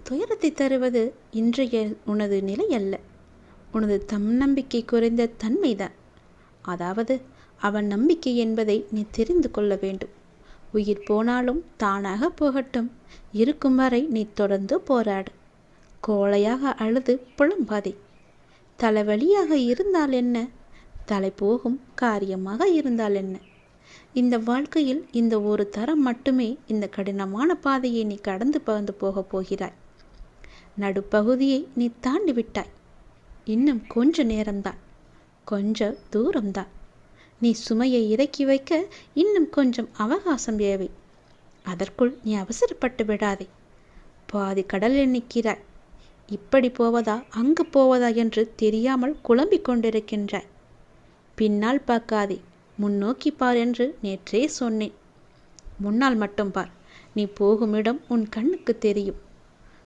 துயரத்தை தருவது இன்றைய உனது நிலை அல்ல, உனது தன்னம்பிக்கை குறைந்த தன்மைதான். அதாவது அவன் நம்பிக்கை என்பதை நீ தெரிந்து கொள்ள வேண்டும். உயிர் போனாலும் தானாக போகட்டும், இருக்கும் வரை நீ தொடர்ந்து போராடு. கோழையாக அழுது புலம்பாதே. தலைவலியாக இருந்தால் என்ன, தலை போகும் காரியமாக இருந்தால் என்ன? இந்த வாழ்க்கையில் இந்த ஒரு தரம் மட்டுமே இந்த கடினமான பாதையை நீ கடந்து பறந்து போகப் போகிறாய். நடுப்பகுதியை நீ தாண்டி விட்டாய். இன்னும் கொஞ்ச நேரம்தான், கொஞ்ச தூரம்தான். நீ சுமையை இறக்கி வைக்க இன்னும் கொஞ்சம் அவகாசம் தேவை. அதற்குள் நீ அவசரப்பட்டு விடாதே. பாதி கடலில் நிற்கிறாய். இப்படி போவதா அங்கு போவதா என்று தெரியாமல் குழம்பிக் கொண்டிருக்கின்றாய். பின்னால் பார்க்காதே, முன்னோக்கி பார் என்று நேற்றே சொன்னேன். முன்னால் மட்டும் பார். நீ போகும் இடம் உன் கண்ணுக்கு தெரியும்.